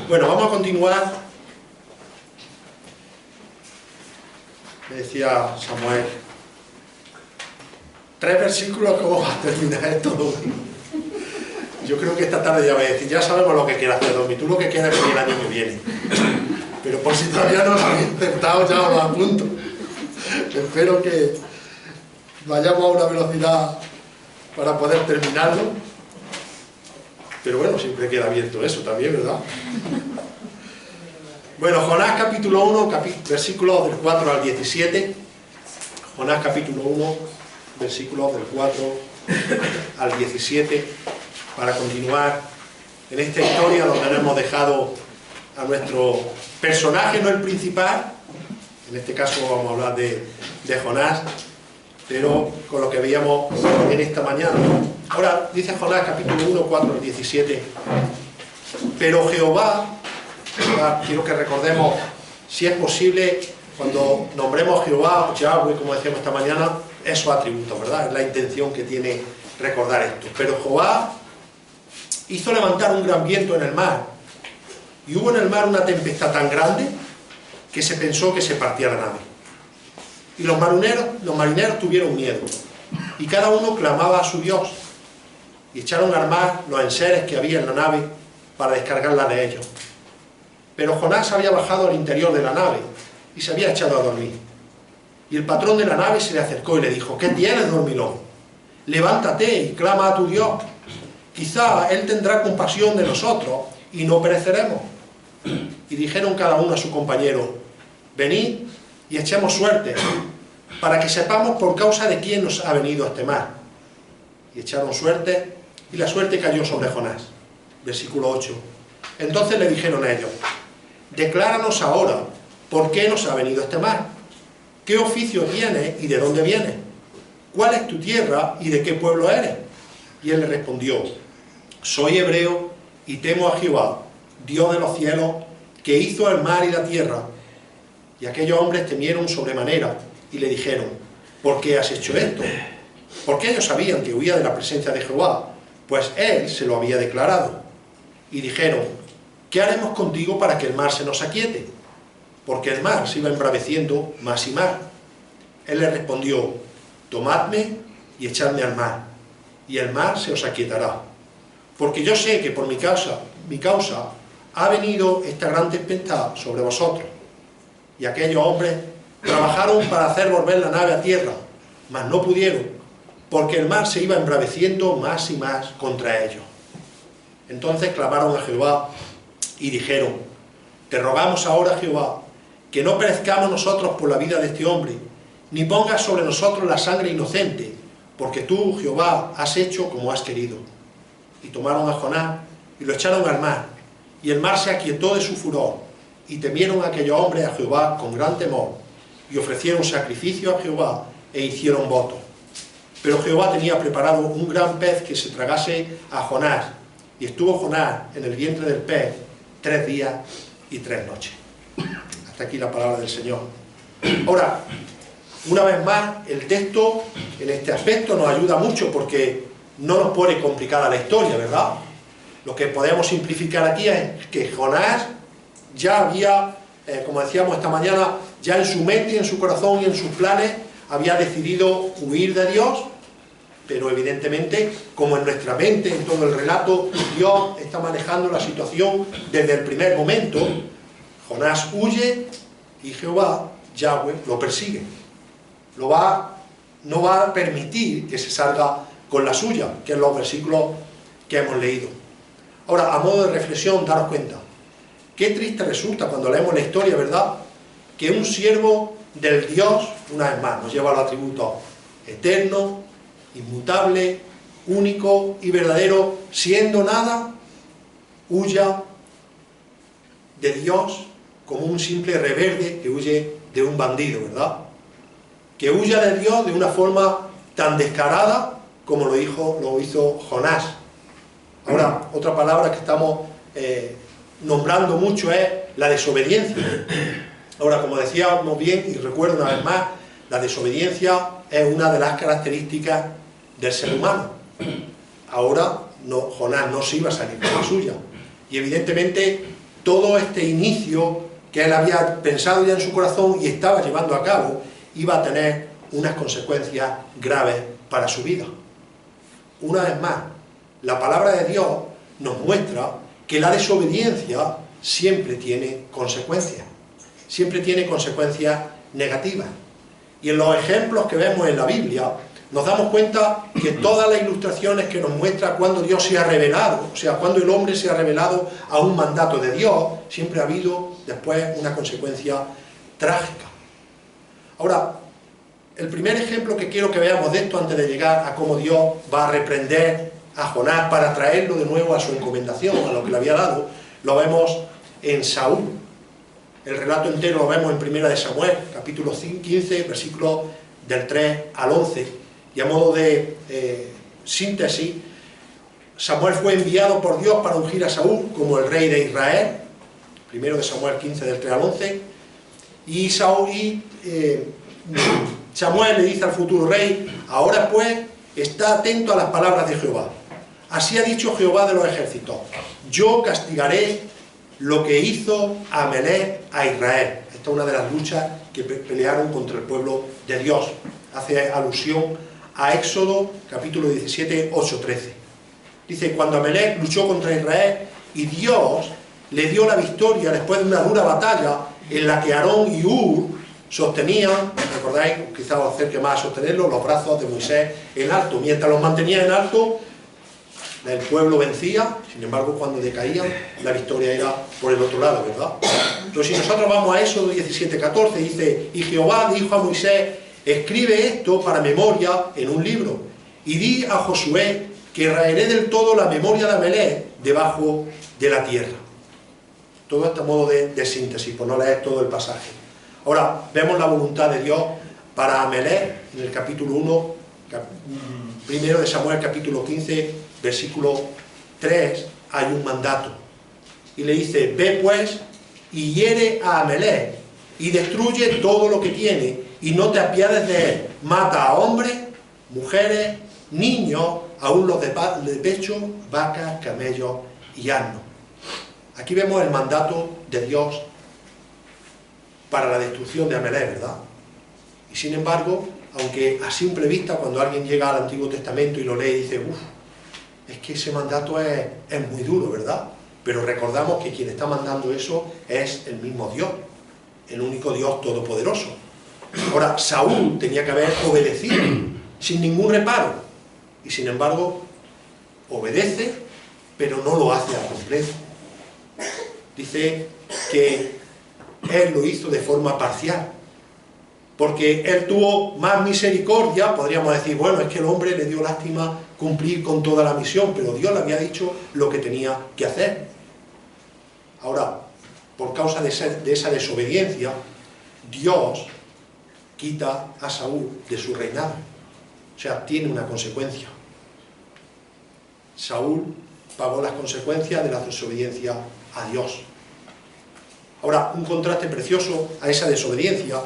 Bueno, vamos a continuar. Me decía Samuel, 3 versículos, ¿cómo va a terminar esto, Domi? Yo creo que esta tarde ya voy a decir, ya sabemos lo que quiere hacer, Domi, tú lo que quieres es venir el año que viene. Pero por si todavía no lo habéis intentado, ya os apunto. Espero que vayamos a una velocidad para poder terminarlo. Pero bueno, siempre queda abierto eso también, ¿verdad? Bueno, Jonás capítulo 1, versículos del 4 al 17. Jonás capítulo 1, versículos del 4 al 17, para continuar en esta historia donde nos hemos dejado a nuestro personaje, no el principal, en este caso vamos a hablar de Jonás, pero con lo que veíamos en esta mañana. Ahora, dice Jonás capítulo 1, 4 al 17, pero Jehová, quiero que recordemos, si es posible, cuando nombremos Jehová, Yahweh, como decíamos esta mañana, esos atributos, ¿verdad? Es la intención que tiene recordar esto. Pero Jehová hizo levantar un gran viento en el mar, y hubo en el mar una tempestad tan grande que se pensó que se partía la nave. Y los marineros tuvieron miedo, y cada uno clamaba a su Dios, y echaron al mar los enseres que había en la nave para descargarla de ellos. Pero Jonás había bajado al interior de la nave y se había echado a dormir. Y el patrón de la nave se le acercó y le dijo: ¿qué tienes, dormilón? Levántate y clama a tu Dios. Quizá Él tendrá compasión de nosotros y no pereceremos. Y dijeron cada uno a su compañero: venid y echemos suerte, para que sepamos por causa de quién nos ha venido este mar. Y echaron suerte, y la suerte cayó sobre Jonás. Versículo 8. Entonces le dijeron a ellos: decláranos ahora por qué nos ha venido este mar. ¿Qué oficio tienes y de dónde vienes? ¿Cuál es tu tierra y de qué pueblo eres? Y él le respondió: soy hebreo y temo a Jehová, Dios de los cielos, que hizo el mar y la tierra. Y aquellos hombres temieron sobremanera y le dijeron: ¿por qué has hecho esto? Porque ellos sabían que huía de la presencia de Jehová, pues él se lo había declarado. Y dijeron: ¿qué haremos contigo para que el mar se nos aquiete? Porque el mar se iba embraveciendo más y más. Él le respondió: tomadme y echadme al mar, y el mar se os aquietará. Porque yo sé que por mi causa ha venido esta gran tempestad sobre vosotros. Y aquellos hombres trabajaron para hacer volver la nave a tierra, mas no pudieron, porque el mar se iba embraveciendo más y más contra ellos. Entonces clamaron a Jehová y dijeron: te rogamos ahora, Jehová, que no perezcamos nosotros por la vida de este hombre, ni pongas sobre nosotros la sangre inocente, porque tú, Jehová, has hecho como has querido. Y tomaron a Jonás y lo echaron al mar, y el mar se aquietó de su furor, y temieron aquellos hombres a Jehová con gran temor, y ofrecieron sacrificio a Jehová e hicieron votos. Pero Jehová tenía preparado un gran pez que se tragase a Jonás, y estuvo Jonás en el vientre del pez 3 días y 3 noches. Hasta aquí la palabra del Señor. Ahora, una vez más, el texto en este aspecto nos ayuda mucho porque no nos pone complicada la historia, ¿verdad? Lo que podemos simplificar aquí es que Jonás ya había, como decíamos esta mañana, ya en su mente, en su corazón y en sus planes, había decidido huir de Dios, pero evidentemente, como en nuestra mente, en todo el relato, Dios está manejando la situación desde el primer momento. Jonás huye y Jehová, Yahweh, lo persigue. No va a permitir que se salga con la suya, que es los versículos que hemos leído. Ahora, a modo de reflexión, daros cuenta, qué triste resulta cuando leemos la historia, ¿verdad?, que un siervo del Dios, una vez más, nos lleva al atributo eterno, inmutable, único y verdadero, siendo nada, huya de Dios como un simple rebelde que huye de un bandido, ¿verdad? Que huya de Dios de una forma tan descarada como lo hizo Jonás. Ahora, otra palabra que estamos nombrando mucho es la desobediencia. Ahora, como decíamos bien, y recuerdo una vez más, la desobediencia es una de las características del ser humano. Ahora, Jonás no se iba a salir con la suya. Y evidentemente, todo este inicio que él había pensado ya en su corazón y estaba llevando a cabo, iba a tener unas consecuencias graves para su vida. Una vez más, la palabra de Dios nos muestra que la desobediencia siempre tiene consecuencias negativas. Y en los ejemplos que vemos en la Biblia, nos damos cuenta que todas las ilustraciones que nos muestra cuando Dios se ha revelado, o sea, cuando el hombre se ha revelado a un mandato de Dios, siempre ha habido después una consecuencia trágica. Ahora, el primer ejemplo que quiero que veamos de esto antes de llegar a cómo Dios va a reprender a Jonás para traerlo de nuevo a su encomendación, a lo que le había dado, lo vemos en Saúl. El relato entero lo vemos en 1 de Samuel, capítulo 15, versículos del 3 al 11. Y a modo de síntesis, Samuel fue enviado por Dios para ungir a Saúl como el rey de Israel, 1 de Samuel 15, del 3 al 11, y Samuel le dice al futuro rey: ahora pues, está atento a las palabras de Jehová. Así ha dicho Jehová de los ejércitos: yo castigaré lo que hizo Amalek a Israel. Esta es una de las luchas que pelearon contra el pueblo de Dios. Hace alusión a Éxodo, capítulo 17, 8-13. Dice: cuando Amalek luchó contra Israel y Dios le dio la victoria después de una dura batalla en la que Aarón y Hur sostenían, recordáis, quizás os acerque más a sostenerlo, los brazos de Moisés en alto. Mientras los mantenía en alto, el pueblo vencía. Sin embargo, cuando decaían, la victoria era por el otro lado, ¿verdad? Entonces, si nosotros vamos a Éxodo 17:14, dice: y Jehová dijo a Moisés: escribe esto para memoria en un libro, y di a Josué que raeré del todo la memoria de Amalek debajo de la tierra. Todo este modo de síntesis, por no leer todo el pasaje. Ahora, vemos la voluntad de Dios para Amalek en el capítulo 1, 1 de Samuel, capítulo 15, versículo 3, hay un mandato. Y le dice: ve pues y hiere a Amalek y destruye todo lo que tiene, y no te apiades de él. Mata a hombres, mujeres, niños, aún los de pecho, vacas, camellos y asnos. Aquí vemos el mandato de Dios para la destrucción de Amalek, ¿verdad? Y sin embargo, aunque a simple vista, cuando alguien llega al Antiguo Testamento y lo lee, dice: uff, es que ese mandato es muy duro, ¿verdad? Pero recordamos que quien está mandando eso es el mismo Dios, el único Dios todopoderoso. Ahora, Saúl tenía que haber obedecido sin ningún reparo, y sin embargo obedece, pero no lo hace al completo. Dice que él lo hizo de forma parcial, porque él tuvo más misericordia. Podríamos decir: bueno, es que el hombre le dio lástima cumplir con toda la misión, pero Dios le había dicho lo que tenía que hacer. Ahora, por causa de esa desobediencia, Dios quita a Saúl de su reinado. O sea, tiene una consecuencia. Saúl pagó las consecuencias de la desobediencia a Dios. Ahora, un contraste precioso a esa desobediencia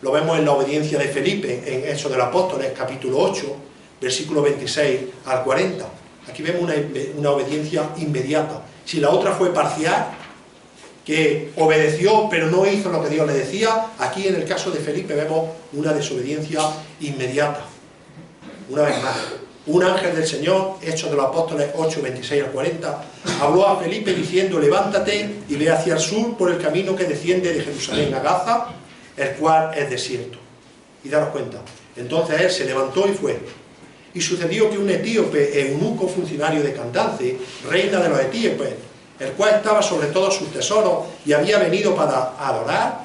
lo vemos en la obediencia de Felipe, en Hechos de los Apóstoles, capítulo 8, versículo 26 al 40. Aquí vemos una obediencia inmediata. Si la otra fue parcial, que obedeció pero no hizo lo que Dios le decía, aquí en el caso de Felipe vemos una desobediencia inmediata. Una vez más, un ángel del Señor, Hechos de los Apóstoles 8, 26 al 40, habló a Felipe diciendo: levántate y ve hacia el sur por el camino que desciende de Jerusalén a Gaza, el cual es desierto. Y daros cuenta, entonces él se levantó y fue. Y sucedió que un etíope, eunuco funcionario de Candace, reina de los etíopes, el cual estaba sobre todos sus tesoros y había venido para adorar,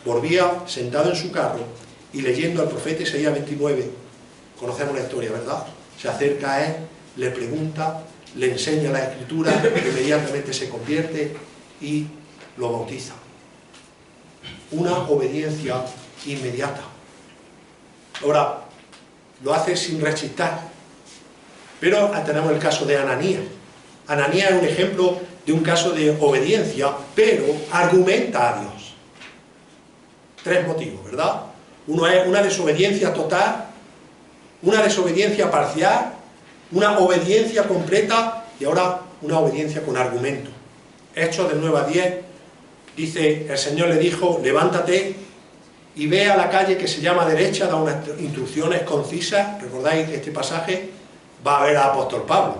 volvía sentado en su carro y leyendo al profeta Isaías 29. Conocemos la historia, ¿verdad? Se acerca a él, le pregunta, le enseña la escritura, inmediatamente se convierte y lo bautiza. Una obediencia inmediata. Ahora, lo hace sin rechistar. Pero tenemos el caso de Ananías. Ananías es un ejemplo de un caso de obediencia, pero argumenta a Dios. Tres motivos, ¿verdad? Uno es una desobediencia total, una desobediencia parcial, una obediencia completa y ahora una obediencia con argumento. Hechos del 9 a 10, dice, el Señor le dijo, levántate y ve a la calle que se llama derecha, da unas instrucciones concisas. ¿Recordáis este pasaje? Va a ver al apóstol Pablo.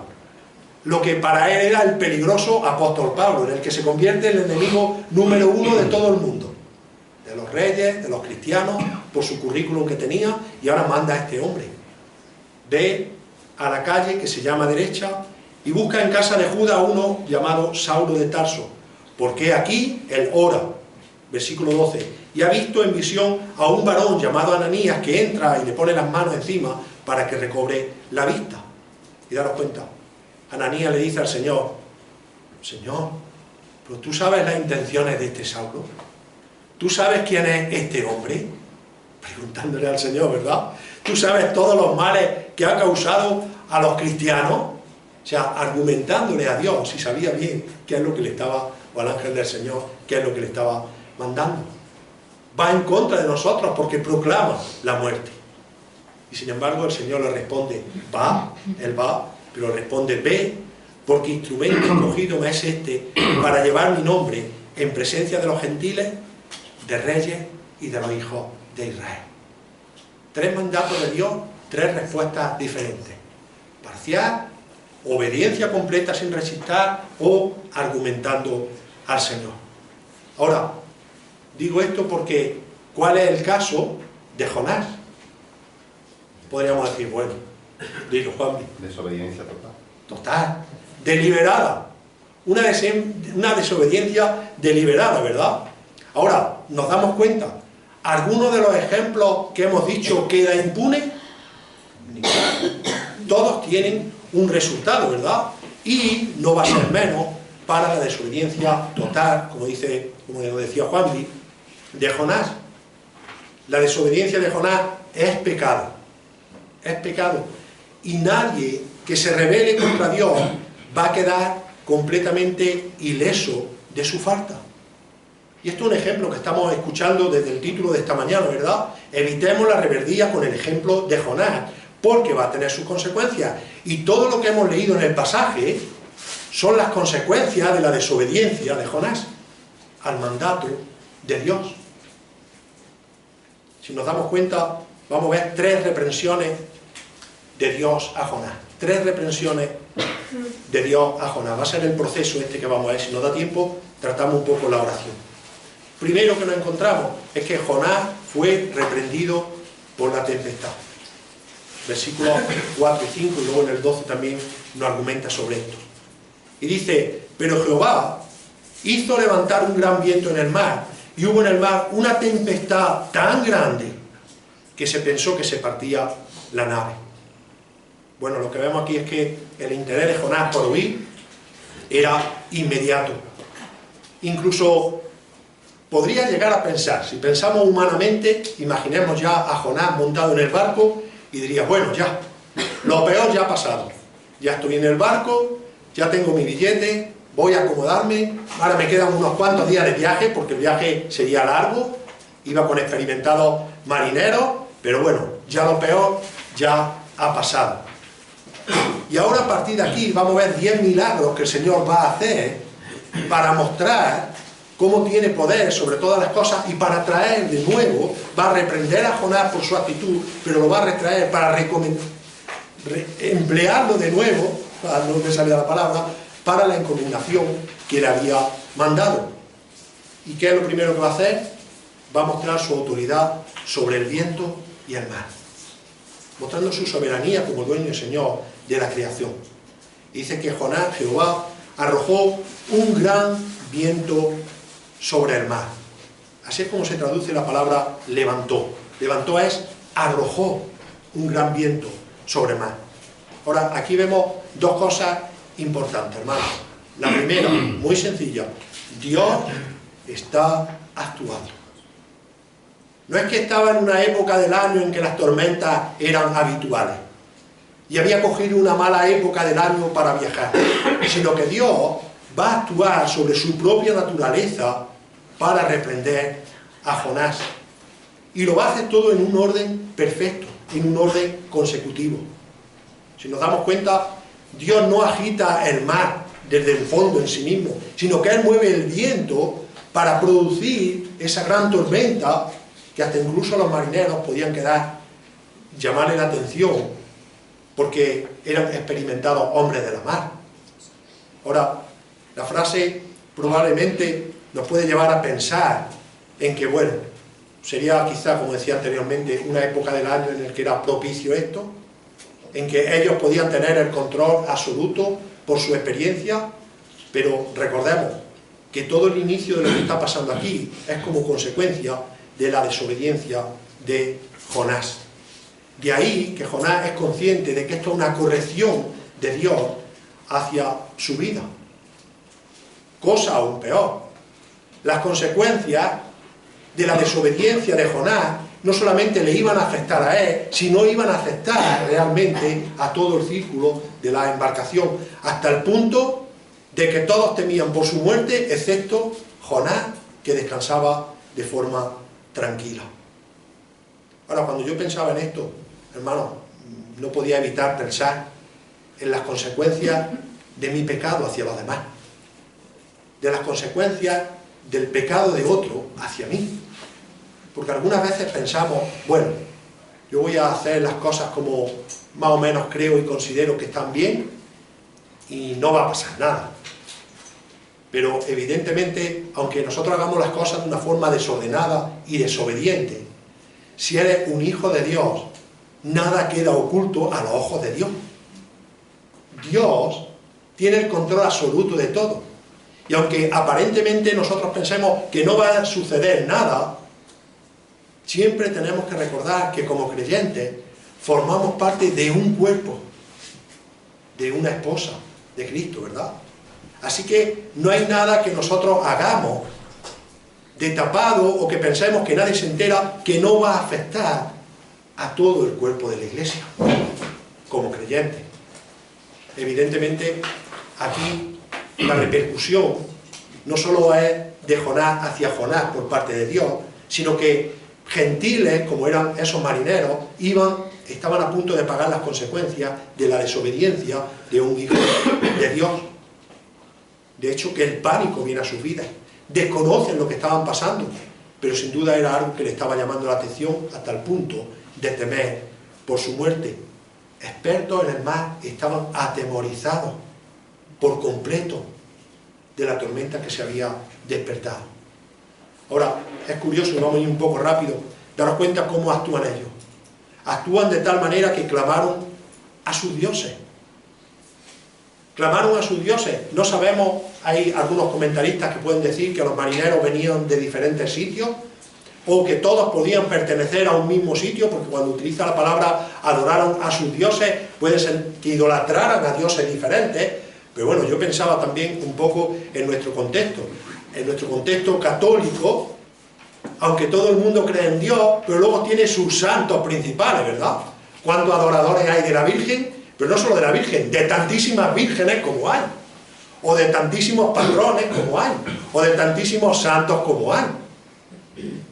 Lo que para él era el peligroso apóstol Pablo, en el que se convierte en el enemigo número 1 de todo el mundo. De los reyes, de los cristianos, por su currículum que tenía, y ahora manda a este hombre. Ve a la calle que se llama derecha y busca en casa de Judas a uno llamado Saulo de Tarso, porque aquí él ora, versículo 12, y ha visto en visión a un varón llamado Ananías que entra y le pone las manos encima para que recobre la vista. Y daros cuenta, Ananías le dice al Señor, Señor, pero tú sabes las intenciones de este Saulo, tú sabes quién es este hombre, preguntándole al Señor, ¿verdad? Tú sabes todos los males que ha causado a los cristianos, o sea, argumentándole a Dios si sabía bien qué es lo que le estaba, o al ángel del Señor, qué es lo que le estaba mandando. Va en contra de nosotros porque proclama la muerte. Y sin embargo el Señor le responde, va, él va, pero responde, ve, porque instrumento escogido me es este para llevar mi nombre en presencia de los gentiles, de reyes y de los hijos de Israel. 3 mandatos de Dios, 3 respuestas diferentes. Parcial, obediencia completa sin resistir o argumentando al Señor. Ahora, digo esto porque, ¿cuál es el caso de Jonás? Podríamos decir, bueno, dilo, Juan. Desobediencia total. Total, deliberada. Una desobediencia deliberada, ¿verdad? Ahora, nos damos cuenta, ¿alguno de los ejemplos que hemos dicho queda impune? Todos tienen un resultado, ¿verdad? Y no va a ser menos para la desobediencia total, como decía Juanvi, de Jonás. La desobediencia de Jonás es pecado. Es pecado. Y nadie que se rebele contra Dios va a quedar completamente ileso de su falta. Y esto es un ejemplo que estamos escuchando desde el título de esta mañana, ¿verdad? Evitemos la rebeldía con el ejemplo de Jonás, porque va a tener sus consecuencias. Y todo lo que hemos leído en el pasaje son las consecuencias de la desobediencia de Jonás al mandato de Dios. Si nos damos cuenta, vamos a ver 3 reprensiones de Dios a Jonás. 3 reprensiones de Dios a Jonás. Va a ser el proceso este que vamos a ver. Si nos da tiempo, tratamos un poco la oración. Primero que nos encontramos es que Jonás fue reprendido por la tempestad. Versículos 4 y 5, y luego en el 12 también nos argumenta sobre esto. Y dice, pero Jehová hizo levantar un gran viento en el mar, y hubo en el mar una tempestad tan grande que se pensó que se partía la nave. Bueno, lo que vemos aquí es que el interés de Jonás por huir era inmediato. Incluso podría llegar a pensar, si pensamos humanamente, imaginemos ya a Jonás montado en el barco y diría, bueno, ya, lo peor ya ha pasado. Ya estoy en el barco, ya tengo mi billete, voy a acomodarme, ahora me quedan unos cuantos días de viaje, porque el viaje sería largo, iba con experimentados marineros, pero bueno, ya lo peor ya ha pasado. Y ahora a partir de aquí vamos a ver 10 milagros que el Señor va a hacer para mostrar cómo tiene poder sobre todas las cosas y para traer de nuevo, va a reprender a Jonás por su actitud, pero lo va a retraer para emplearlo de nuevo, no me sale la palabra, para la encomendación que le había mandado. ¿Y qué es lo primero que va a hacer? Va a mostrar su autoridad sobre el viento y el mar, mostrando su soberanía como dueño y Señor de la creación. Dice que Jehová arrojó un gran viento sobre el mar. Así es como se traduce la palabra levantó. Levantó es arrojó un gran viento sobre el mar. Ahora, aquí vemos 2 cosas importantes, hermanos. La primera, muy sencilla, Dios está actuando. No es que estaba en una época del año en que las tormentas eran habituales y había cogido una mala época del año para viajar, sino que Dios va a actuar sobre su propia naturaleza para reprender a Jonás. Y lo va a hacer todo en un orden perfecto, en un orden consecutivo. Si nos damos cuenta, Dios no agita el mar desde el fondo en sí mismo, sino que Él mueve el viento para producir esa gran tormenta que hasta incluso los marineros podían llamarle la atención, porque eran experimentados hombres de la mar. Ahora, la frase probablemente nos puede llevar a pensar en que, bueno, sería quizá, como decía anteriormente, una época del año en la que era propicio esto, en que ellos podían tener el control absoluto por su experiencia, pero recordemos que todo el inicio de lo que está pasando aquí es como consecuencia de la desobediencia de Jonás. De ahí que Jonás es consciente de que esto es una corrección de Dios hacia su vida. Cosa aún peor, las consecuencias de la desobediencia de Jonás no solamente le iban a afectar a él, sino iban a afectar realmente a todo el círculo de la embarcación, hasta el punto de que todos temían por su muerte, excepto Jonás, que descansaba de forma tranquila. Ahora, cuando yo pensaba en esto, hermano, no podía evitar pensar en las consecuencias de mi pecado hacia los demás, de las consecuencias del pecado de otro hacia mí. Porque algunas veces pensamos, bueno, yo voy a hacer las cosas como más o menos creo y considero que están bien y no va a pasar nada. Pero evidentemente, aunque nosotros hagamos las cosas de una forma desordenada y desobediente, si eres un hijo de Dios, nada queda oculto a los ojos de Dios. Dios tiene el control absoluto de todo. Y aunque aparentemente nosotros pensemos que no va a suceder nada, siempre tenemos que recordar que como creyentes formamos parte de un cuerpo, de una esposa, de Cristo, ¿verdad? Así que no hay nada que nosotros hagamos de tapado o que pensemos que nadie se entera que no va a afectar a todo el cuerpo de la iglesia, como creyentes. Evidentemente, aquí la repercusión no solo es de Jonás hacia Jonás por parte de Dios, sino que gentiles, como eran esos marineros, estaban a punto de pagar las consecuencias de la desobediencia de un hijo de Dios. De hecho, que el pánico viene a sus vidas. Desconocen lo que estaban pasando, pero sin duda era algo que le estaba llamando la atención hasta el punto de temer por su muerte. Expertos en el mar estaban atemorizados por completo de la tormenta que se había despertado. Ahora, es curioso, y vamos a ir un poco rápido, daros cuenta cómo actúan ellos. Actúan de tal manera que clamaron a sus dioses. Clamaron a sus dioses. No sabemos, hay algunos comentaristas que pueden decir que los marineros venían de diferentes sitios, o que todos podían pertenecer a un mismo sitio, porque cuando utiliza la palabra adoraron a sus dioses, puede ser que idolatraran a dioses diferentes. Pero bueno, yo pensaba también un poco en nuestro contexto católico, aunque todo el mundo cree en Dios, pero luego tiene sus santos principales, ¿verdad? ¿Cuántos adoradores hay de la Virgen? Pero no solo de la Virgen, de tantísimas vírgenes como hay, o de tantísimos patrones como hay, o de tantísimos santos como hay.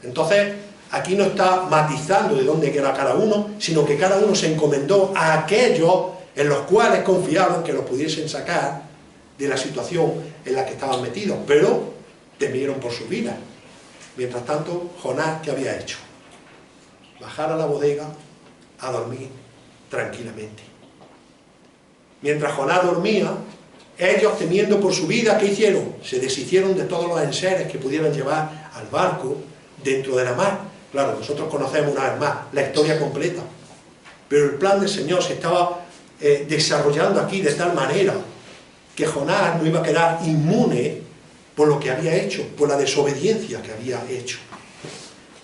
Entonces, aquí no está matizando de dónde queda cada uno, sino que cada uno se encomendó a aquellos en los cuales confiaban que los pudiesen sacar de la situación en la que estaban metidos, pero temieron por su vida. Mientras tanto, Jonás, ¿qué había hecho? Bajar a la bodega a dormir tranquilamente. Mientras Jonás dormía, ellos, temiendo por su vida, ¿qué hicieron? Se deshicieron de todos los enseres que pudieran llevar al barco dentro de la mar. Claro, nosotros conocemos una vez más la historia completa, pero el plan del Señor se estaba desarrollando aquí de tal manera que Jonás no iba a quedar inmune por lo que había hecho, por la desobediencia que había hecho.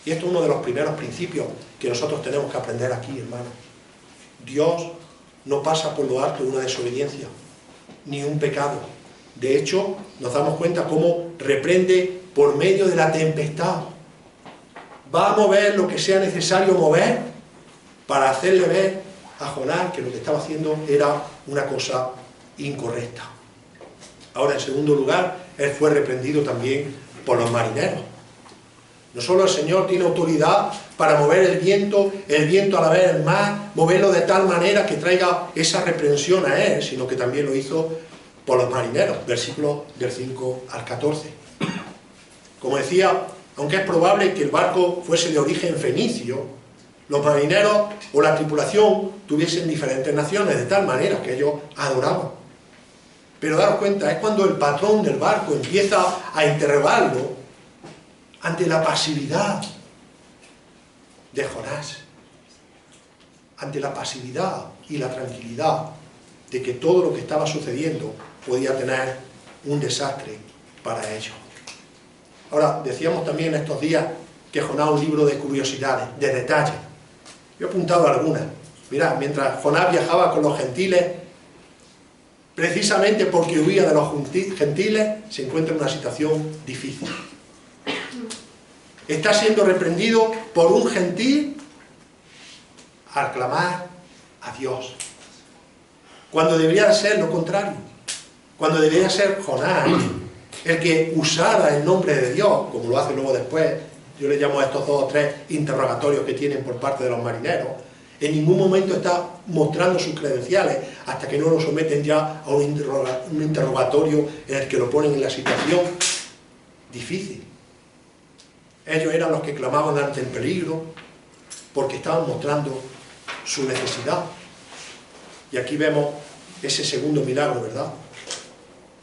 Y esto es uno de los primeros principios que nosotros tenemos que aprender aquí, hermanos. Dios no pasa por lo alto de una desobediencia, ni un pecado. De hecho, nos damos cuenta cómo reprende por medio de la tempestad. Va a mover lo que sea necesario mover para hacerle ver a Jonás que lo que estaba haciendo era una cosa incorrecta. Ahora, en segundo lugar, él fue reprendido también por los marineros. No solo el Señor tiene autoridad para mover el viento a la vez el mar, moverlo de tal manera que traiga esa reprensión a él, sino que también lo hizo por los marineros, versículos del 5 al 14. Como decía, aunque es probable que el barco fuese de origen fenicio, los marineros o la tripulación tuviesen diferentes naciones, de tal manera que ellos adoraban. Pero daros cuenta, es cuando el patrón del barco empieza a interrogarlo ante la pasividad de Jonás, ante la pasividad y la tranquilidad de que todo lo que estaba sucediendo podía tener un desastre para ellos. Ahora, decíamos también estos días que Jonás es un libro de curiosidades, de detalles. Yo he apuntado algunas. Mirad, mientras Jonás viajaba con los gentiles, precisamente porque huía de los gentiles, se encuentra en una situación difícil. Está siendo reprendido por un gentil al clamar a Dios, cuando debería ser lo contrario, cuando debería ser Jonás el que usara el nombre de Dios, como lo hace luego después. Yo le llamo a estos 2 o 3 interrogatorios que tienen por parte de los marineros. En ningún momento está mostrando sus credenciales hasta que no lo someten ya a un interrogatorio en el que lo ponen en la situación difícil. Ellos eran los que clamaban ante el peligro porque estaban mostrando su necesidad. Y aquí vemos ese segundo milagro, ¿verdad?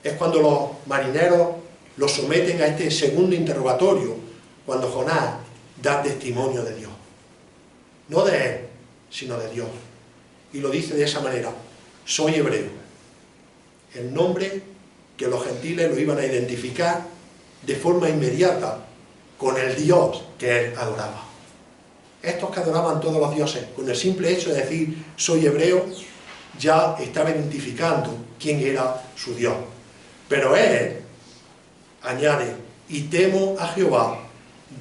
Es cuando los marineros los someten a este segundo interrogatorio, cuando Jonás da testimonio de Dios. No de él, sino de Dios. Y lo dice de esa manera: soy hebreo. El nombre que los gentiles lo iban a identificar de forma inmediata con el Dios que él adoraba. Estos que adoraban todos los dioses, con el simple hecho de decir soy hebreo, ya estaba identificando quién era su Dios. Pero él añade: y temo a Jehová,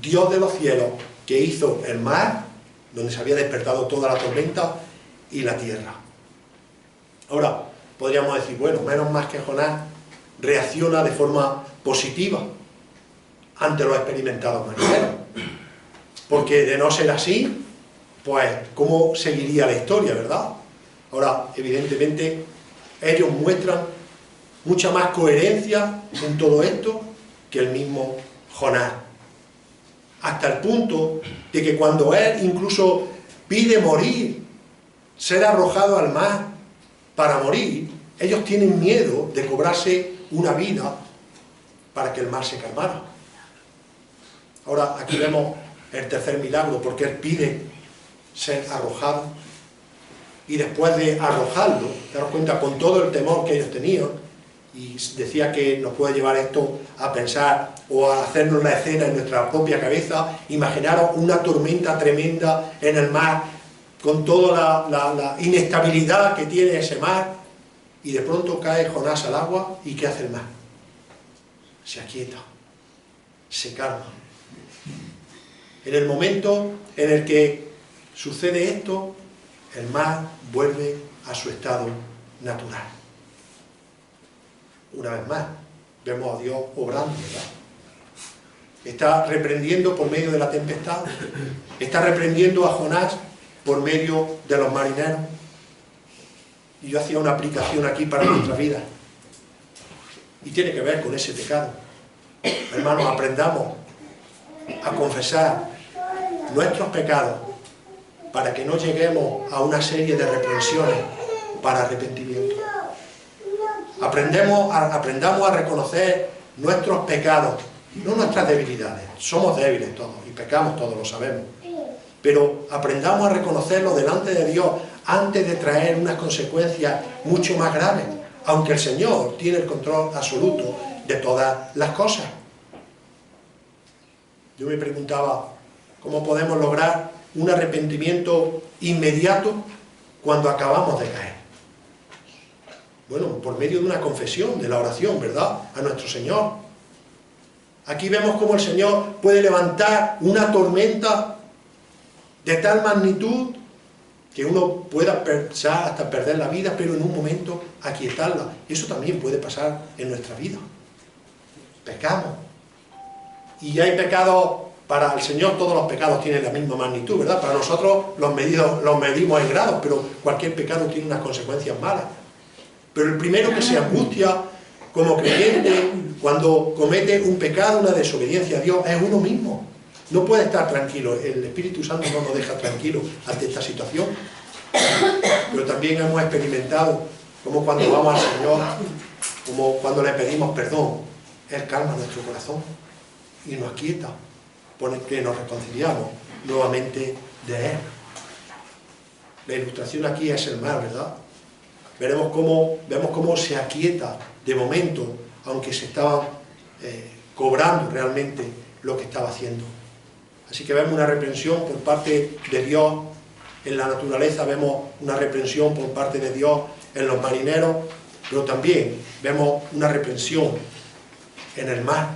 Dios de los cielos, que hizo el mar, donde se había despertado toda la tormenta, y la tierra. Ahora, podríamos decir, bueno, menos más que Jonás reacciona de forma positiva ante los experimentados marineros. Porque de no ser así, pues, ¿cómo seguiría la historia, verdad? Ahora, evidentemente, ellos muestran mucha más coherencia en todo esto que el mismo Jonás. Hasta el punto de que cuando él incluso pide morir, ser arrojado al mar para morir, ellos tienen miedo de cobrarse una vida para que el mar se calmara. Ahora, aquí vemos el tercer milagro, porque él pide ser arrojado, y después de arrojarlo, daros cuenta, con todo el temor que ellos tenían, y decía que nos puede llevar esto a pensar o a hacernos la escena en nuestra propia cabeza. Imaginaros una tormenta tremenda en el mar, con toda la inestabilidad que tiene ese mar, y de pronto cae Jonás al agua, y ¿qué hace el mar? Se aquieta, se calma. En el momento en el que sucede esto, el mar vuelve a su estado natural. Una vez más, vemos a Dios obrando, ¿verdad? Está reprendiendo por medio de la tempestad, está reprendiendo a Jonás por medio de los marineros. Y yo hacía una aplicación aquí para nuestra vida, y tiene que ver con ese pecado. Hermanos, aprendamos a confesar nuestros pecados para que no lleguemos a una serie de reprensiones para arrepentimiento. Aprendamos a reconocer nuestros pecados, no nuestras debilidades. Somos débiles todos y pecamos todos, lo sabemos. Pero aprendamos a reconocerlo delante de Dios antes de traer unas consecuencias mucho más graves, aunque el Señor tiene el control absoluto de todas las cosas. Yo me preguntaba, ¿cómo podemos lograr un arrepentimiento inmediato cuando acabamos de caer? Bueno, por medio de una confesión, de la oración, ¿verdad?, a nuestro Señor. Aquí vemos cómo el Señor puede levantar una tormenta de tal magnitud que uno pueda pensar hasta perder la vida, pero en un momento aquietarla. Eso también puede pasar en nuestra vida. Pecamos. Y hay pecados, para el Señor todos los pecados tienen la misma magnitud, ¿verdad? Para nosotros los medimos en grados, pero cualquier pecado tiene unas consecuencias malas. Pero el primero que se angustia como creyente, cuando comete un pecado, una desobediencia a Dios, es uno mismo. No puede estar tranquilo. El Espíritu Santo no nos deja tranquilos ante esta situación. Pero también hemos experimentado como cuando vamos al Señor, como cuando le pedimos perdón, Él calma nuestro corazón y nos aquieta, porque nos reconciliamos nuevamente de Él. La ilustración aquí es el mar, ¿verdad? Vemos cómo se aquieta de momento, aunque se estaba cobrando realmente lo que estaba haciendo. Así que vemos una reprensión por parte de Dios en la naturaleza, vemos una reprensión por parte de Dios en los marineros, pero también vemos una reprensión en el mar.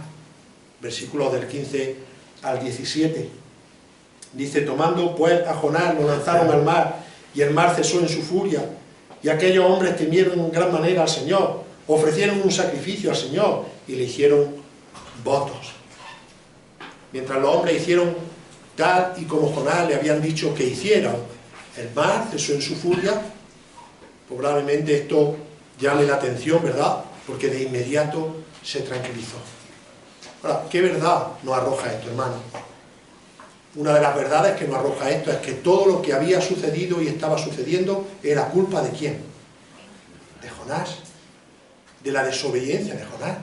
Versículos del 15 al 17. Dice: tomando pues a Jonás, lo lanzaron al mar, y el mar cesó en su furia, y aquellos hombres temieron en gran manera al Señor, ofrecieron un sacrificio al Señor, y le hicieron votos. Mientras los hombres hicieron tal y como Jonás le habían dicho que hicieran, el mar cesó en su furia. Probablemente esto llame la atención, ¿verdad? Porque de inmediato se tranquilizó. Ahora, ¿qué verdad nos arroja esto, hermano? Una de las verdades que nos arroja esto es que todo lo que había sucedido y estaba sucediendo era culpa ¿de quién? De Jonás, de la desobediencia de Jonás,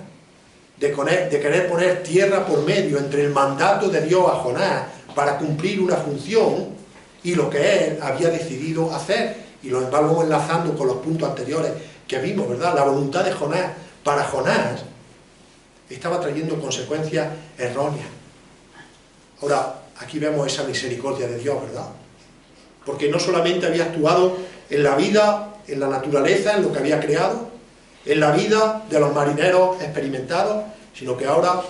de querer poner tierra por medio entre el mandato de Dios a Jonás para cumplir una función y lo que él había decidido hacer. Y lo vamos enlazando con los puntos anteriores que vimos, ¿verdad? La voluntad de Jonás para Jonás estaba trayendo consecuencias erróneas. Ahora, aquí vemos esa misericordia de Dios, ¿verdad? Porque no solamente había actuado en la vida, en la naturaleza, en lo que había creado, en la vida de los marineros experimentados, sino que ahora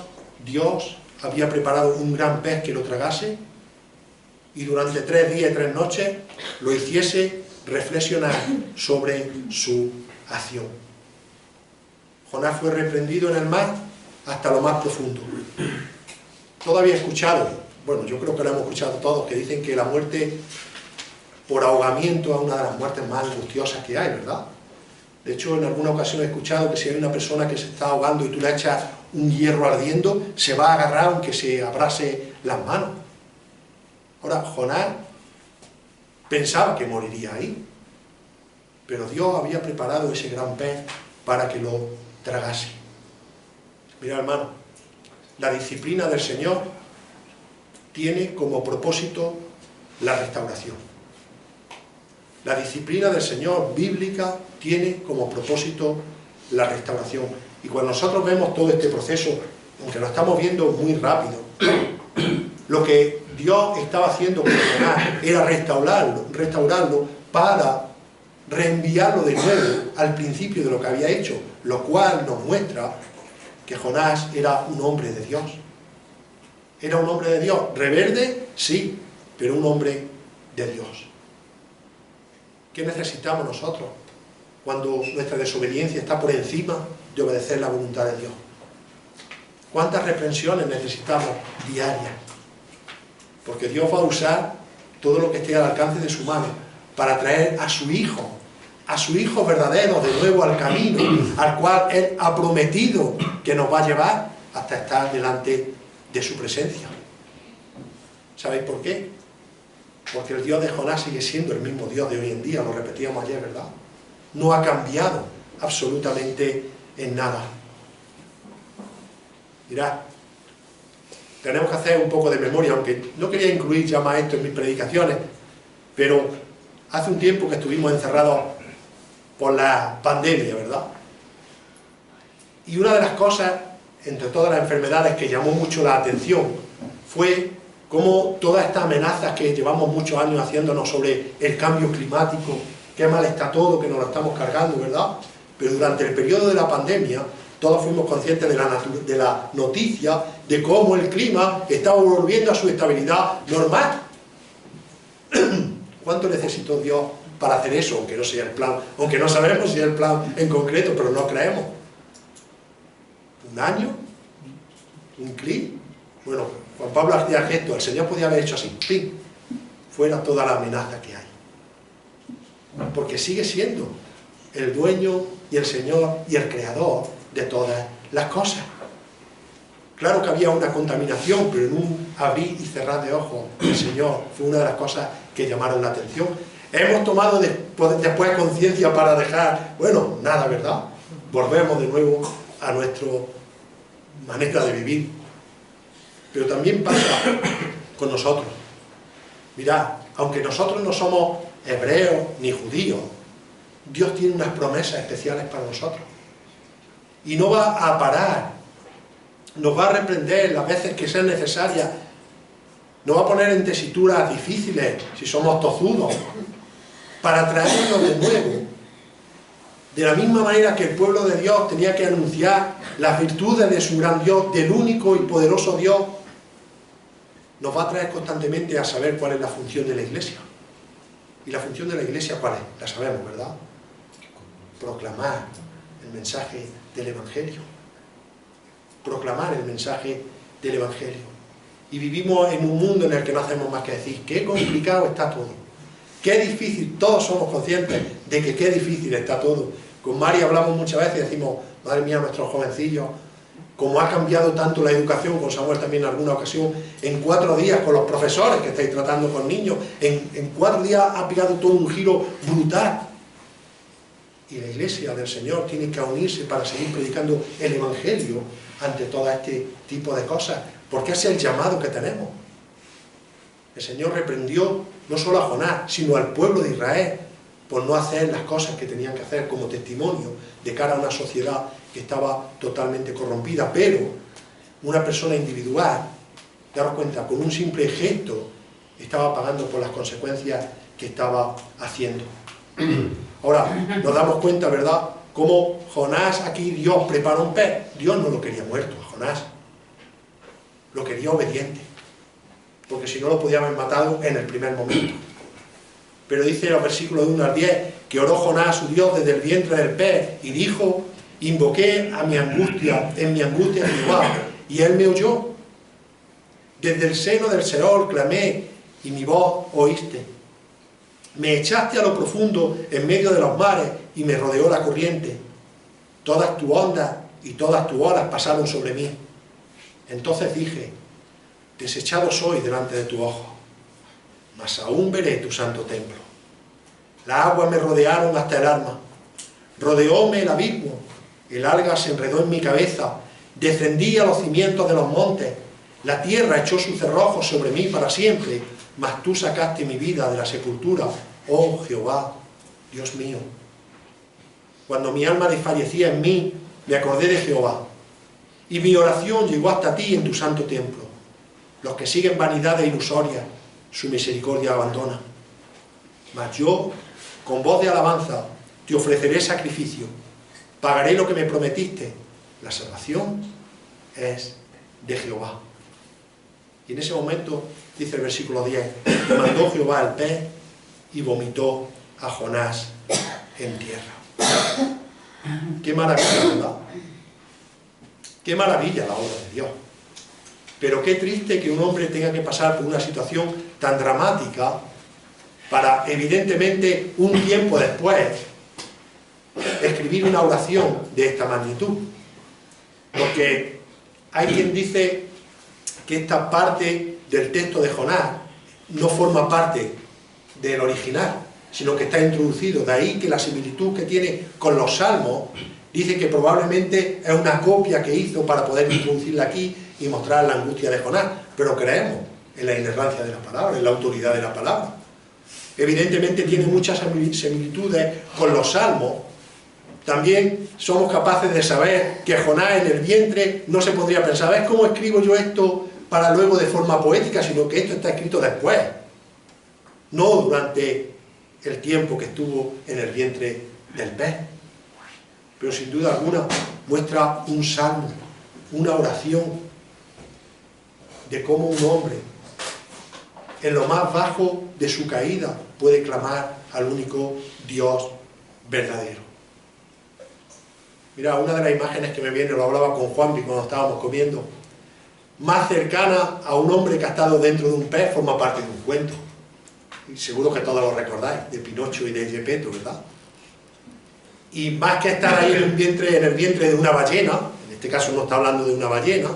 Dios había preparado un gran pez que lo tragase y durante 3 días y 3 noches lo hiciese reflexionar sobre su acción. Jonás fue reprendido en el mar hasta lo más profundo. Todavía he escuchado, bueno, yo creo que lo hemos escuchado todos, que dicen que la muerte por ahogamiento es una de las muertes más angustiosas que hay, ¿verdad? De hecho, en alguna ocasión he escuchado que si hay una persona que se está ahogando y tú le echas un hierro ardiendo, se va a agarrar aunque se abrase las manos. Ahora, Jonás pensaba que moriría ahí, pero Dios había preparado ese gran pez para que lo tragase. Mira, hermano, la disciplina del Señor tiene como propósito la restauración. La disciplina del Señor bíblica tiene como propósito la restauración. Y cuando nosotros vemos todo este proceso, aunque lo estamos viendo muy rápido, lo que Dios estaba haciendo con Jonás era restaurarlo para reenviarlo de nuevo al principio de lo que había hecho, lo cual nos muestra que Jonás era un hombre de Dios. Era un hombre de Dios, rebelde, sí, pero un hombre de Dios. ¿Qué necesitamos nosotros cuando nuestra desobediencia está por encima de obedecer la voluntad de Dios? ¿Cuántas reprensiones necesitamos diarias? Porque Dios va a usar todo lo que esté al alcance de su mano para traer a su Hijo verdadero de nuevo al camino al cual Él ha prometido que nos va a llevar hasta estar delante de su presencia. ¿Sabéis por qué? Porque el Dios de Jonás sigue siendo el mismo Dios de hoy en día, lo repetíamos ayer, ¿verdad? No ha cambiado absolutamente en nada. Mirad, tenemos que hacer un poco de memoria, aunque no quería incluir ya más esto en mis predicaciones, pero hace un tiempo que estuvimos encerrados por la pandemia, ¿verdad? Y una de las cosas, entre todas las enfermedades, que llamó mucho la atención fue cómo todas estas amenazas que llevamos muchos años haciéndonos sobre el cambio climático, qué mal está todo, que nos lo estamos cargando, ¿verdad? Pero durante el periodo de la pandemia todos fuimos conscientes de la noticia de cómo el clima estaba volviendo a su estabilidad normal. ¿Cuánto necesitó Dios para hacer eso? Aunque no sea el plan, aunque no sabemos si es el plan en concreto, pero no creemos. ¿Un año? ¿Un clic? Bueno, Juan Pablo hacía gesto, el Señor podía haber hecho así, ¡pim!, fuera toda la amenaza que hay. Porque sigue siendo el dueño y el Señor y el Creador de todas las cosas. Claro que había una contaminación, pero en un abrir y cerrar de ojos el Señor fue una de las cosas que llamaron la atención. Hemos tomado después conciencia para dejar, bueno, nada, ¿verdad? Volvemos de nuevo a nuestra manera de vivir. Pero también pasa con nosotros. Mirad, aunque nosotros no somos hebreos ni judíos, Dios tiene unas promesas especiales para nosotros. Y no va a parar, nos va a reprender las veces que sean necesarias, nos va a poner en tesituras difíciles, si somos tozudos, para traernos de nuevo. De la misma manera que el pueblo de Dios tenía que anunciar las virtudes de su gran Dios, del único y poderoso Dios, nos va a traer constantemente a saber cuál es la función de la Iglesia. ¿Y la función de la Iglesia cuál es? La sabemos, ¿verdad? Proclamar el mensaje del Evangelio. Proclamar el mensaje del Evangelio. Y vivimos en un mundo en el que no hacemos más que decir qué complicado está todo. Qué difícil, todos somos conscientes de que qué difícil está todo. Con Mari hablamos muchas veces y decimos, madre mía, nuestros jovencillos, como ha cambiado tanto la educación, con Samuel también en alguna ocasión, en 4 días con los profesores que estáis tratando con niños, en 4 días ha pegado todo un giro brutal. Y la Iglesia del Señor tiene que unirse para seguir predicando el Evangelio ante todo este tipo de cosas, porque ese es el llamado que tenemos. El Señor reprendió no solo a Jonás, sino al pueblo de Israel por no hacer las cosas que tenían que hacer como testimonio de cara a una sociedad que estaba totalmente corrompida. Pero una persona individual, daros cuenta, con un simple gesto estaba pagando por las consecuencias que estaba haciendo. Ahora, nos damos cuenta, ¿verdad?, cómo Jonás, aquí Dios prepara un pez. Dios no lo quería muerto a Jonás, lo quería obediente, porque si no lo podía haber matado en el primer momento. Pero dice en los versículos de 1 al 10 que oró Jonás a su Dios desde el vientre del pez y dijo, invoqué a mi angustia, en mi angustia a Jehová, y él me oyó. Desde el seno del Seol clamé y mi voz oíste. Me echaste a lo profundo en medio de los mares y me rodeó la corriente. Todas tus ondas y todas tus olas pasaron sobre mí. Entonces dije, desechado soy delante de tu ojo, mas aún veré tu santo templo. Las aguas me rodearon hasta el alma, rodeóme el abismo, el alga se enredó en mi cabeza, descendí a los cimientos de los montes, la tierra echó sus cerrojos sobre mí para siempre, mas tú sacaste mi vida de la sepultura, oh Jehová, Dios mío. Cuando mi alma desfallecía en mí, me acordé de Jehová, y mi oración llegó hasta ti en tu santo templo. Los que siguen vanidades ilusorias, su misericordia abandona. Mas yo, con voz de alabanza, te ofreceré sacrificio, pagaré lo que me prometiste. La salvación es de Jehová. Y en ese momento, dice el versículo 10, mandó Jehová al pez y vomitó a Jonás en tierra. Qué maravilla, ¿verdad? Qué maravilla la obra de Dios. Pero qué triste que un hombre tenga que pasar por una situación tan dramática para, evidentemente, un tiempo después, escribir una oración de esta magnitud. Porque hay quien dice que esta parte del texto de Jonás no forma parte del original, sino que está introducido. De ahí que la similitud que tiene con los salmos, dice que probablemente es una copia que hizo para poder introducirla aquí y mostrar la angustia de Jonás, pero creemos en la inerrancia de la palabra, en la autoridad de la palabra. Evidentemente tiene muchas similitudes con los salmos. También somos capaces de saber que Jonás en el vientre no se podría pensar, ¿ves cómo escribo yo esto para luego de forma poética? Sino que esto está escrito después, no durante el tiempo que estuvo en el vientre del pez. Pero sin duda alguna muestra un salmo, una oración de cómo un hombre en lo más bajo de su caída puede clamar al único Dios verdadero. Mira, una de las imágenes que me viene, lo hablaba con Juanpi cuando estábamos comiendo, más cercana a un hombre que ha estado dentro de un pez, forma parte de un cuento. Y seguro que todos lo recordáis, de Pinocho y de Geppetto, ¿verdad? y más que estar ahí en el vientre de una ballena, en este caso no está hablando de una ballena,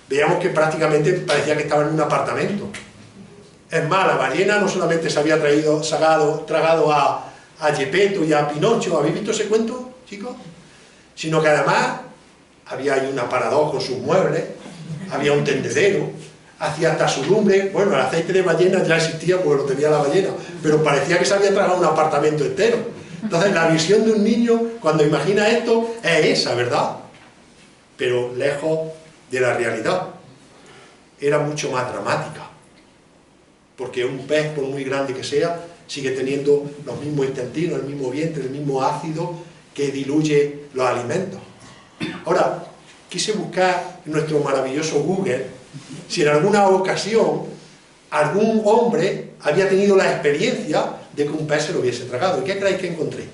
veíamos que prácticamente parecía que estaba en un apartamento. Es más, la ballena no solamente se había tragado a Geppetto y a Pinocho, ¿habéis visto ese cuento, chicos? Sino que además había ahí un aparador con sus muebles, había un tendedero, hacía hasta su lumbre. Bueno, el aceite de ballena ya existía porque lo tenía la ballena, pero parecía que se había tragado un apartamento entero. Entonces la visión de un niño cuando imagina esto es esa, ¿verdad? Pero lejos de la realidad. Era mucho más dramática, porque un pez, por muy grande que sea, sigue teniendo los mismos intestinos, el mismo vientre, el mismo ácido que diluye los alimentos. Ahora, quise buscar en nuestro maravilloso Google si en alguna ocasión algún hombre había tenido la experiencia de que un pez se lo hubiese tragado. ¿Y qué creéis que encontré?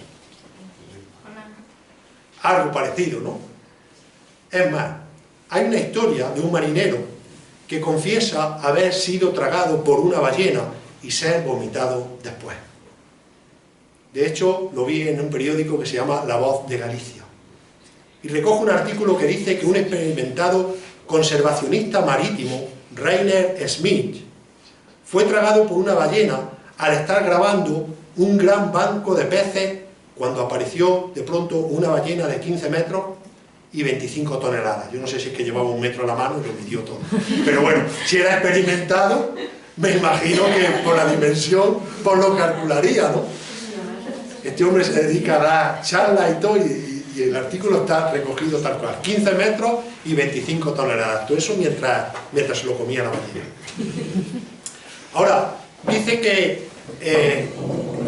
Algo parecido, ¿no? Es más, hay una historia de un marinero que confiesa haber sido tragado por una ballena y ser vomitado después. De hecho, lo vi en un periódico que se llama La Voz de Galicia. Y recojo un artículo que dice que un experimentado conservacionista marítimo, Rainer Smith, fue tragado por una ballena al estar grabando un gran banco de peces cuando apareció de pronto una ballena de 15 metros y 25 toneladas. Yo no sé si es que llevaba 1 metro a la mano y lo midió todo. Pero bueno, si era experimentado, me imagino que por la dimensión, pues lo calcularía, ¿no? Este hombre se dedica a dar charlas y todo, y el artículo está recogido tal cual. 15 metros y 25 toneladas. Todo eso mientras se lo comía la ballena. Ahora, dice que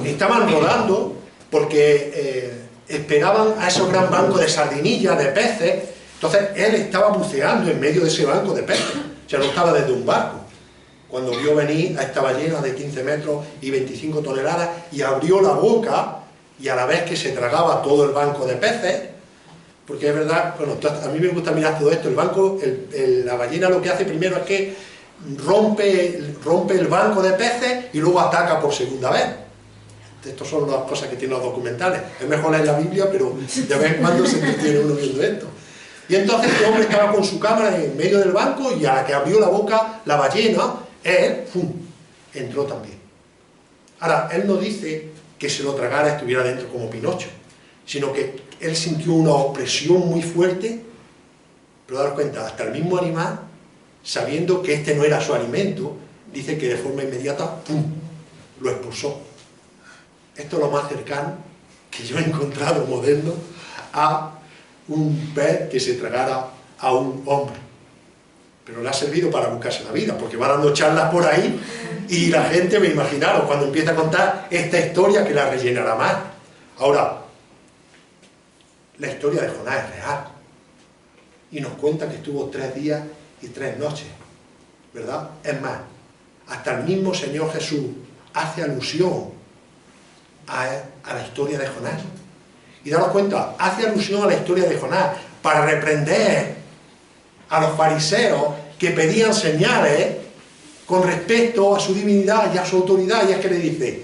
estaban rodando porque esperaban a esos gran bancos de sardinillas, de peces. Entonces él estaba buceando en medio de ese banco de peces, o sea, no estaba desde un barco, cuando vio venir a esta ballena de 15 metros y 25 toneladas y abrió la boca, y a la vez que se tragaba todo el banco de peces, porque es verdad, bueno, a mí me gusta mirar todo esto. El banco, la ballena lo que hace primero es que rompe el banco de peces y luego ataca por segunda vez. Estas son las cosas que tienen los documentales. Es mejor leer la Biblia, pero de vez en cuando se entretiene uno viendo esto. Y entonces este hombre estaba con su cámara en medio del banco y a la que abrió la boca la ballena, él, ¡fum!, entró también. Ahora, él no dice que se lo tragara, estuviera dentro como Pinocho, sino que él sintió una opresión muy fuerte, pero daros cuenta, hasta el mismo animal, sabiendo que este no era su alimento, dice que de forma inmediata, ¡pum!, lo expulsó. Esto es lo más cercano que yo he encontrado moderno a un pez que se tragara a un hombre. Pero le ha servido para buscarse la vida, porque va dando charlas por ahí y la gente, me imaginaron, cuando empieza a contar esta historia, que la rellenará más. Ahora, la historia de Jonás es real. Y nos cuenta que estuvo 3 días y 3 noches, ¿verdad? Es más, hasta el mismo Señor Jesús hace alusión a la historia de Jonás. Y daros cuenta, hace alusión a la historia de Jonás para reprender a los fariseos que pedían señales con respecto a su divinidad y a su autoridad. Y es que le dice,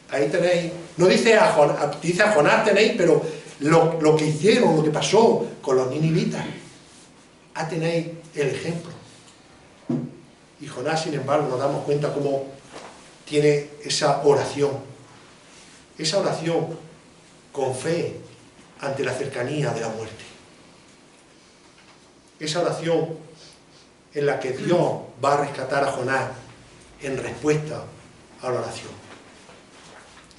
ahí tenéis, no dice a Jonás, dice a Jonás tenéis, pero lo que hicieron, lo que pasó con los ninivitas, ahí tenéis el ejemplo. Y Jonás, sin embargo, nos damos cuenta cómo tiene esa oración con fe ante la cercanía de la muerte. Esa oración en la que Dios va a rescatar a Jonás en respuesta a la oración.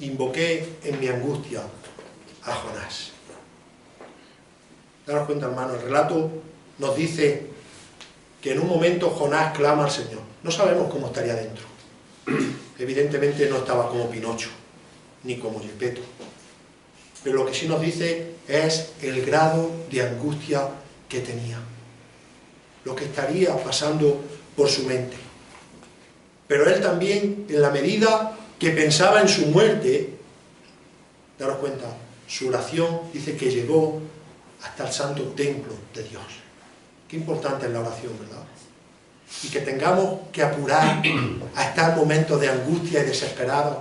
Invoqué en mi angustia a Jonás. Daros cuenta, hermano, el relato nos dice que en un momento Jonás clama al Señor. No sabemos cómo estaría dentro. Evidentemente no estaba como Pinocho, ni como Geppetto. Pero lo que sí nos dice es el grado de angustia que tenía, lo que estaría pasando por su mente. Pero él también, en la medida que pensaba en su muerte, daros cuenta, su oración dice que llegó hasta el santo templo de Dios. Qué importante es la oración, ¿verdad? Y que tengamos que apurar a estar en momentos de angustia y desesperados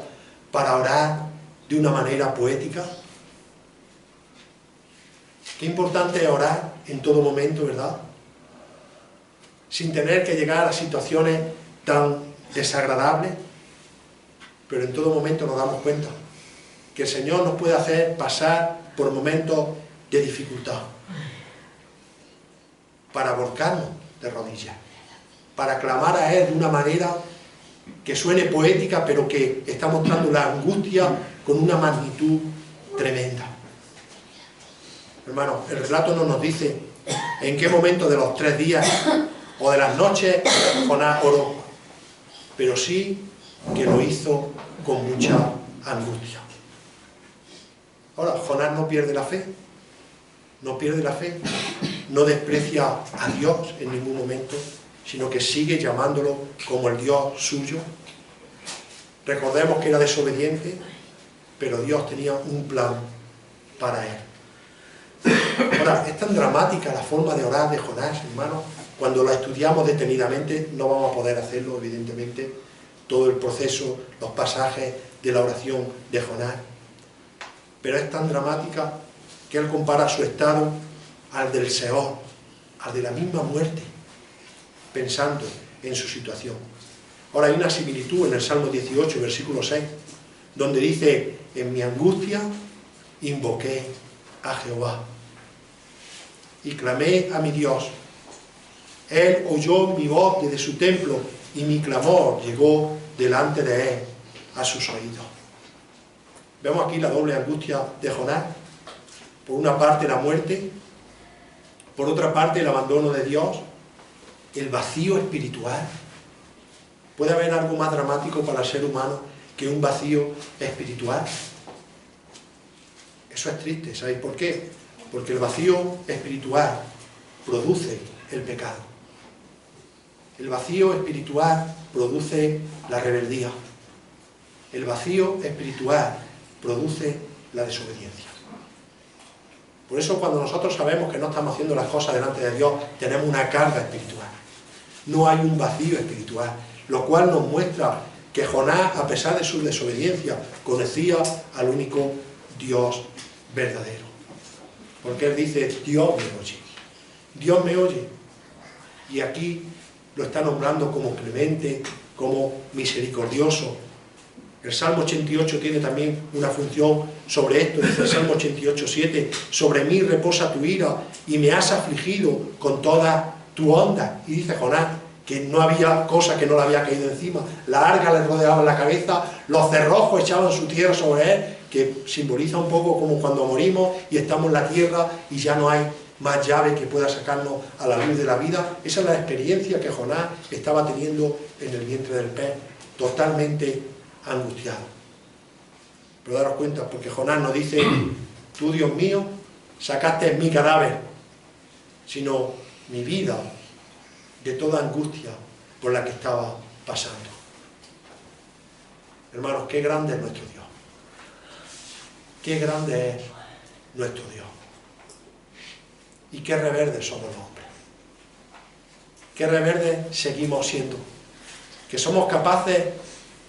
para orar de una manera poética. Qué importante es orar en todo momento, ¿verdad? Sin tener que llegar a situaciones tan desagradables, pero en todo momento nos damos cuenta que el Señor nos puede hacer pasar por momentos de dificultad, para volcarnos de rodillas, para clamar a Él de una manera que suene poética, pero que está mostrando la angustia con una magnitud tremenda. Hermanos, el relato no nos dice en qué momento de los 3 días o de las noches Jonás oró, pero sí que lo hizo con mucha angustia. Ahora, Jonás no pierde la fe, no desprecia a Dios en ningún momento, sino que sigue llamándolo como el Dios suyo. Recordemos que era desobediente, pero Dios tenía un plan para él. Ahora, es tan dramática la forma de orar de Jonás, hermanos, cuando la estudiamos detenidamente, no vamos a poder hacerlo, evidentemente, todo el proceso, los pasajes de la oración de Jonás. Pero es tan dramática que él compara su estado al del Seol, al de la misma muerte, pensando en su situación. Ahora hay una similitud en el Salmo 18, versículo 6, donde dice: en mi angustia invoqué a Jehová y clamé a mi Dios. Él oyó mi voz desde su templo y mi clamor llegó delante de él a sus oídos. Vemos aquí la doble angustia de Jonás. Por una parte la muerte, por otra parte el abandono de Dios, el vacío espiritual. ¿Puede haber algo más dramático para el ser humano que un vacío espiritual? Eso es triste, ¿sabéis por qué? Porque el vacío espiritual produce el pecado. El vacío espiritual produce la rebeldía. El vacío espiritual produce la desobediencia. Por eso cuando nosotros sabemos que no estamos haciendo las cosas delante de Dios, tenemos una carga espiritual. No hay un vacío espiritual, lo cual nos muestra que Jonás, a pesar de su desobediencia, conocía al único Dios verdadero. Porque él dice: Dios me oye. Dios me oye. Y aquí lo está nombrando como clemente, como misericordioso. El Salmo 88 tiene también una función sobre esto. Dice el Salmo 88:7: sobre mí reposa tu ira y me has afligido con toda tu onda. Y dice Jonás que no había cosa que no le había caído encima. La arga le rodeaba la cabeza, los cerrojos echaban su tierra sobre él, que simboliza un poco como cuando morimos y estamos en la tierra y ya no hay más llave que pueda sacarnos a la luz de la vida. Esa es la experiencia que Jonás estaba teniendo en el vientre del pez, totalmente angustiado. Pero daros cuenta, porque Jonás no dice: tú, Dios mío, sacaste mi cadáver, sino mi vida de toda angustia por la que estaba pasando. Hermanos, qué grande es nuestro Dios. Qué grande es nuestro Dios. Y qué reverdes somos los hombres. Qué reverdes seguimos siendo. Que somos capaces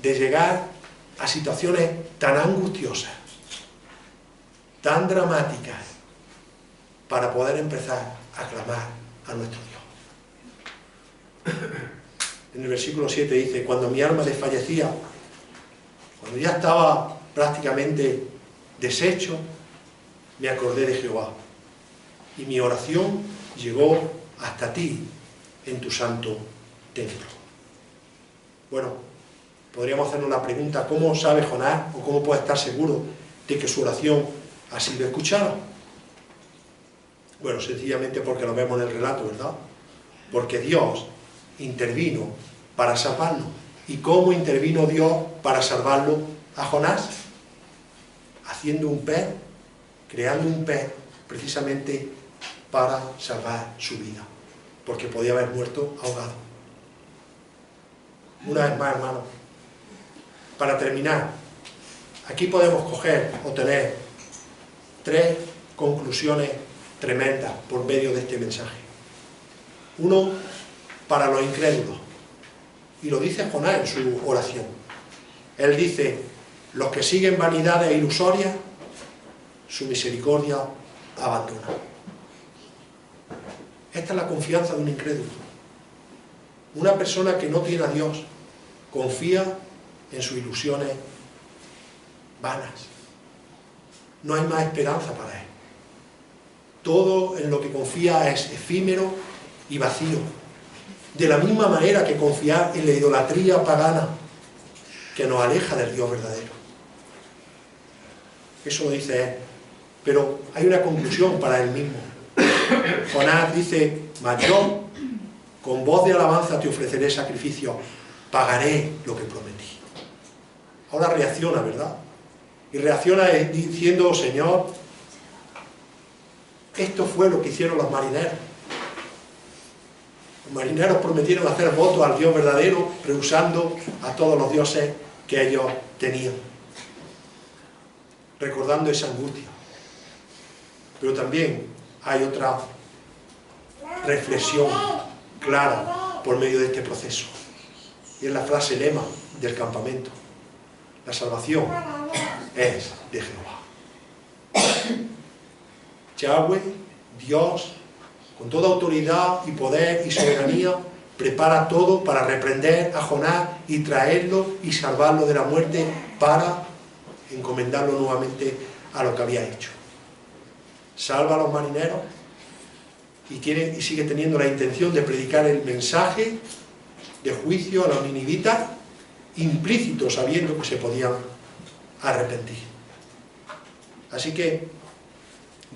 de llegar a situaciones tan angustiosas, tan dramáticas, para poder empezar a clamar a nuestro Dios. En el versículo 7 dice: cuando mi alma desfallecía, cuando ya estaba prácticamente deshecho, me acordé de Jehová, y mi oración llegó hasta ti en tu santo templo. Bueno, podríamos hacernos la pregunta: ¿cómo sabe Jonás o cómo puede estar seguro de que su oración ha sido escuchada? Bueno, sencillamente porque lo vemos en el relato, ¿verdad? Porque Dios intervino para salvarlo. ¿Y cómo intervino Dios para salvarlo a Jonás? Haciendo un pez, creando un pez, precisamente para salvar su vida, porque podía haber muerto ahogado. Una vez más, hermano, para terminar, aquí podemos coger o tener 3 conclusiones tremendas por medio de este mensaje. Uno, para los incrédulos, y lo dice Jonás en su oración. Él dice: los que siguen vanidades ilusorias, su misericordia abandona. Esta es la confianza de un incrédulo. Una persona que no tiene a Dios confía en sus ilusiones vanas. No hay más esperanza para él. Todo en lo que confía es efímero y vacío. De la misma manera que confiar en la idolatría pagana que nos aleja del Dios verdadero. Eso lo dice él. Pero hay una conclusión para él mismo. Jonás dice: mas yo, con voz de alabanza te ofreceré sacrificio, pagaré lo que prometí. Ahora reacciona, ¿verdad? Y reacciona diciendo: Señor, esto fue lo que hicieron los marineros. Los marineros prometieron hacer votos al Dios verdadero, rehusando a todos los dioses que ellos tenían, recordando esa angustia. Pero también hay otra reflexión clara por medio de este proceso, y es la frase lema del campamento: la salvación es de Jehová. Yahweh, Dios, con toda autoridad y poder y soberanía, prepara todo para reprender a Jonás y traerlo y salvarlo de la muerte, para encomendarlo nuevamente a lo que había hecho. Salva a los marineros y sigue teniendo la intención de predicar el mensaje de juicio a los ninivitas, implícito, sabiendo que se podían arrepentir. Así que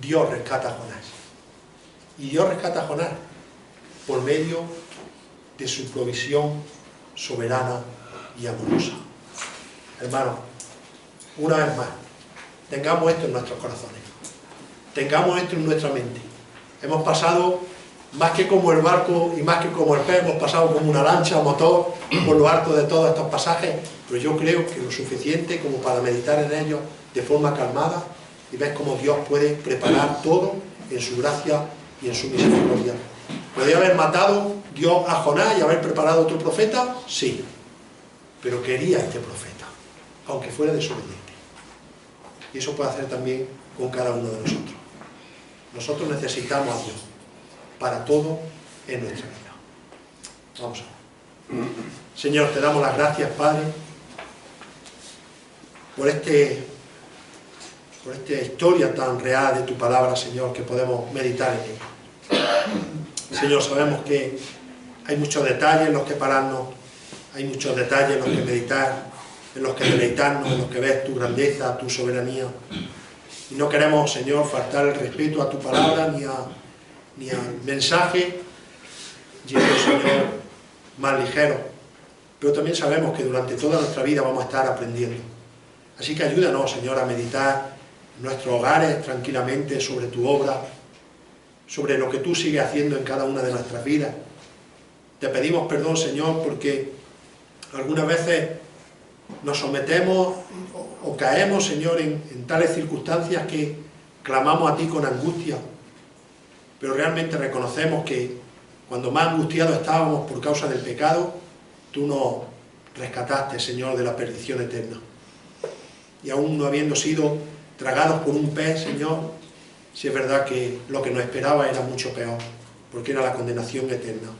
Dios rescata a Jonás. Y Dios rescata a Jonás por medio de su provisión soberana y amorosa. Hermanos, una vez más, tengamos esto en nuestros corazones. Tengamos esto en nuestra mente. Hemos pasado, más que como el barco y más que como el pez, hemos pasado como una lancha a motor por lo alto de todos estos pasajes, pero yo creo que lo suficiente como para meditar en ellos de forma calmada y ver cómo Dios puede preparar todo en su gracia y en su misericordia. ¿Podría haber matado Dios a Jonás y haber preparado otro profeta? Sí, pero quería este profeta, aunque fuera desobediente. Y eso puede hacer también con cada uno de nosotros. Nosotros necesitamos a Dios para todo en nuestra vida. Vamos a ver. Señor, te damos las gracias, Padre, por esta historia tan real de tu palabra, Señor, que podemos meditar en ella. Señor, sabemos que hay muchos detalles en los que pararnos, hay muchos detalles en los que meditar, en los que deleitarnos, en los que ver tu grandeza, tu soberanía. Y no queremos, Señor, faltar el respeto a tu palabra ni al mensaje, yendo, Señor, más ligero. Pero también sabemos que durante toda nuestra vida vamos a estar aprendiendo. Así que ayúdanos, Señor, a meditar en nuestros hogares tranquilamente sobre tu obra, sobre lo que tú sigues haciendo en cada una de nuestras vidas. Te pedimos perdón, Señor, porque algunas veces nos sometemos o caemos, Señor, en tales circunstancias que clamamos a ti con angustia, pero realmente reconocemos que cuando más angustiados estábamos por causa del pecado, tú nos rescataste, Señor, de la perdición eterna. Y aún no habiendo sido tragados por un pez, Señor, sí es verdad que lo que nos esperaba era mucho peor, porque era la condenación eterna.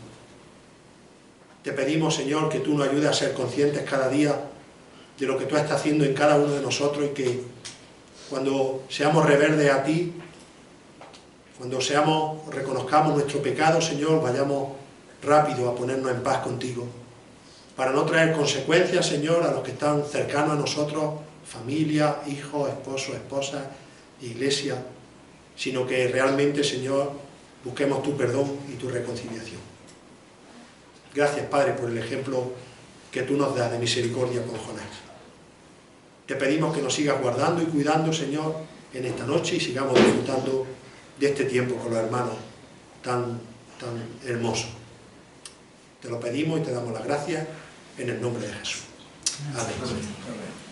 Te pedimos, Señor, que tú nos ayudes a ser conscientes cada día de lo que tú estás haciendo en cada uno de nosotros, y que cuando seamos rebeldes a ti, cuando reconozcamos nuestro pecado, Señor, vayamos rápido a ponernos en paz contigo, para no traer consecuencias, Señor, a los que están cercanos a nosotros, familia, hijos, esposos, esposas, iglesia, sino que realmente, Señor, busquemos tu perdón y tu reconciliación. Gracias, Padre, por el ejemplo que tú nos das de misericordia con Jonás. Te pedimos que nos sigas guardando y cuidando, Señor, en esta noche, y sigamos disfrutando de este tiempo con los hermanos tan hermoso. Te lo pedimos y te damos las gracias en el nombre de Jesús. Amén.